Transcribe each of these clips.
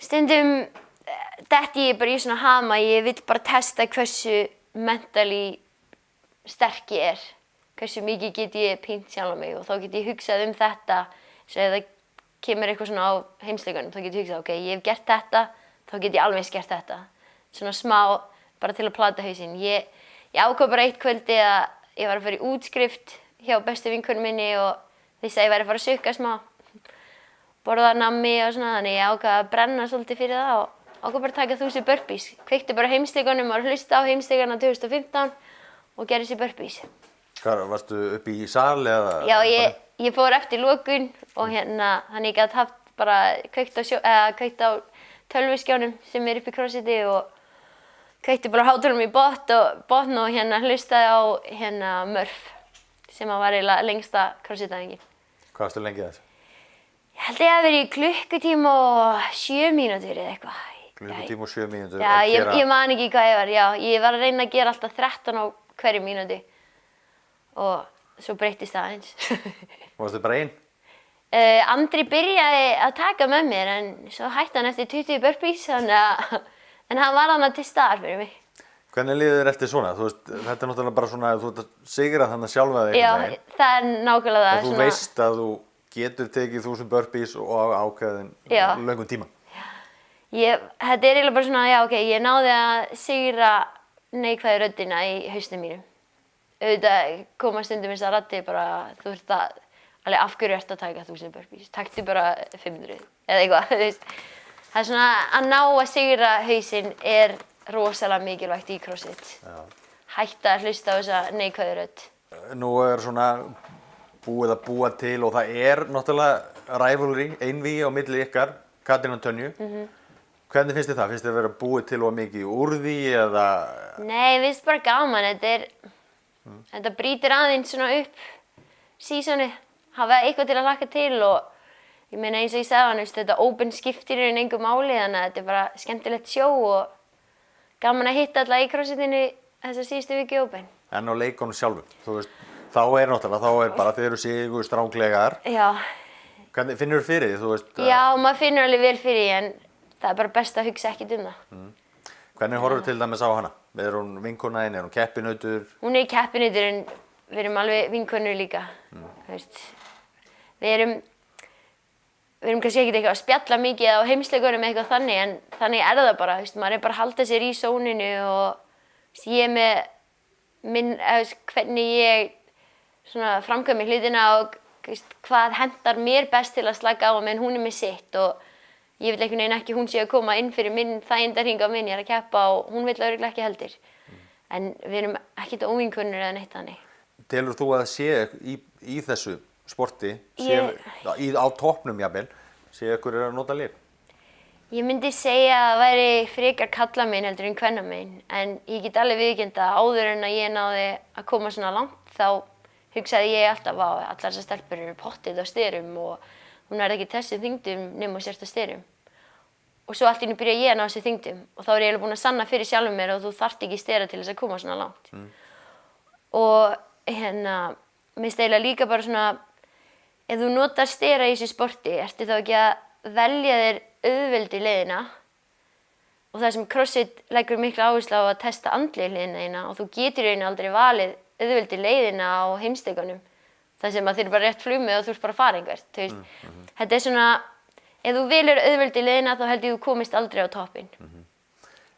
stundum detti ég bara í svona hama, ég vill bara testa hversu mentally sterk ég hversu mikið get ég pínt sjálfa mig og þá get ég hugsað þetta, svo ef það kemur eitthvað svona á heimsleikunum, þá get ég hugsað, ok, ég hef gert þetta, þá get ég alveg gert þetta. Svona smá, bara til að plata hausinn. Ég ákvað bara eitt kvöldi að ég var að fara í útskrift hjá bestu vinkonu minni og vissi að ég væri að fara að sukka smá, borða nammi og svona, þannig ég ákvað að brenna svolítið fyrir það og ákvað bara að taka 1000 burpees. Kveikti bara á heimsleikunum og hlusta á heimsleikana 2015 og gerði þessi burpees. Hvað, varstu uppi í sal eða? Já, ég fór eftir lokun og þannig ég gat haft bara kveikt á tölvuskjánum sem uppi í CrossFiti og kveikti bara hátulum í botn og hlustaði á Murph sem var eiginlega lengsta CrossFit-æfingin. Hvað varstu lengi að þessu? Ég held ég að vera í klukkutíma og 7 mínútur eða eitthvað. Klukkutíma og 7 mínútur já, að gera? Ég man ekki hvað ég var, já. Ég var að reyna að gera alltaf 13 á hverju mínúti og svo breyttist það aðeins. Varstu bara ein? Andri byrjaði að taka með mér en svo hætti hann eftir 20 burpees en hann var þarna til staðar fyrir mig. Hvernig líður þér eftir svona? Þú veist, þetta náttúrulega bara svona að þú ert að sigra þannig sjálfa þig einhvern veginn. Já, það nákvæmlega það. Og þú veist að þú getur tekið 1000 burpees og á ákveðin löngum tíma. Þetta eiginlega bara svona, já ok, ég náði að sigra neikvæðu röddina í hausnum mínum. Auðvitað koma stundum þessar raddir bara, þú ert alveg af hverju ert að taka 1000 burpees, taktu bara 500 eða eitthvað, þú veist. Það svona að ná að sigra hausinn rosalega mikilvægt í CrossFit. Hætta að hlusta á þessa neikvæðu rödd. Nú svona búið að búa til og það náttúrulega rivalry, einvígi á milli ykkar, Katrín og Tönju. Hvernig finnst þér það? Finnst þér að vera búið til of mikið úr því eða? Nei, mér finnst bara gaman. Þetta brýtir aðeins svona upp seasonið, hafa eitthvað til að hlakka til og ég meina eins og ég sagði þetta open skiptir í engu máli þannig að þetta er bara skemmtilegt sjó og gaman að hitta alla í CrossFitinu þessa síðustu viku open. En á leikunum sjálfum, þú veist, þá bara þið eru sigur stránglegar. Já. Hvernig finnur þú fyrir því, þú veist? Já, maður finnur alveg vel fyrir því en það er bara best að hugsa ekkert það. Hvernig horfur til dæmis á hana? Er hún vinkona þín, er hún keppinautur? Hún er keppinautur en við erum alveg vinkonur líka. Við erum kannski ekkert eitthvað að spjalla mikið á heimsleikunum eitthvað þannig en þannig það bara, maður er bara að halda sér í sóninu og ég er með hvernig ég framkvæmi hlutina og hvað hentar mér best til að slaka á meðan hún er með sitt og ég vil einhvern veginn ekki hún sé að koma inn fyrir minn þægindarhring á minn, ég er að keppa og hún vill örugglega ekki heldur. En við erum ekkert óvinkonur eða neitt þannig. Telur þú að sé í þessu sporti, á toppnum jafnvel, sé ykkur að nota lyf? Ég myndi segja að það væri frekar karlamegin heldur en kvennamegin, en ég get alveg viðurkennt að áður en að ég náði að koma svona langt þá hugsaði ég alltaf að allar þessar stelpur eru pottið á styrum og hún er ekki þessum þyngdum nema á sérsta styrum. Og svo allt í einu byrja ég að ná þessu þyngdum og þá er ég eiginlega búin að sanna fyrir sjálfum mér og þú þarft ekki styra til þess að koma svona langt. Og mér finnst eiginlega líka bara svona ef þú notar stera í þessu sporti, ertu þá ekki að velja þér auðveldi leiðina og það sem CrossFit leggur mikla áherslu á að testa andlegu leiðina og þú getur í raun aldrei valið auðveldi leiðina á heimsleikunum. Það sem að þeir eru bara rétt flugmið og þú ert bara að fara einhvert. Þetta er svona, ef þú velur auðveldi leiðina þá held ég þú komist aldrei á toppinn.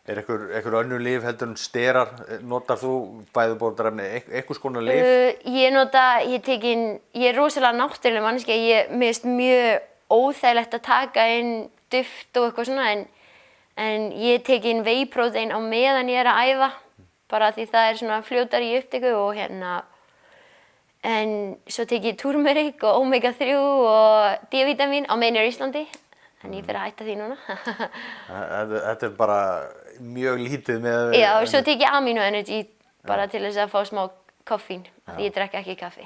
Er einhver önnur lyf heldur en sterar? Notar þú fæðubótarefni einhvers konar lyf? Ég er rosalega náttúruleg manneskja. Mér finnst mjög óþægilegt að taka inn duft og eitthvað svona en ég tek inn whey protein á meðan ég er að æfa bara því það er svona fljótari í upptöku og en svo tek ég turmeric og omega 3 og D-vitamin á meðan ég er í Íslandi. En ég fer að hætta því núna. Þetta er bara mjög lítið með... Já, og svo tek ég amino energy bara til þess að fá smá koffín. Því ég drekk ekki kaffi.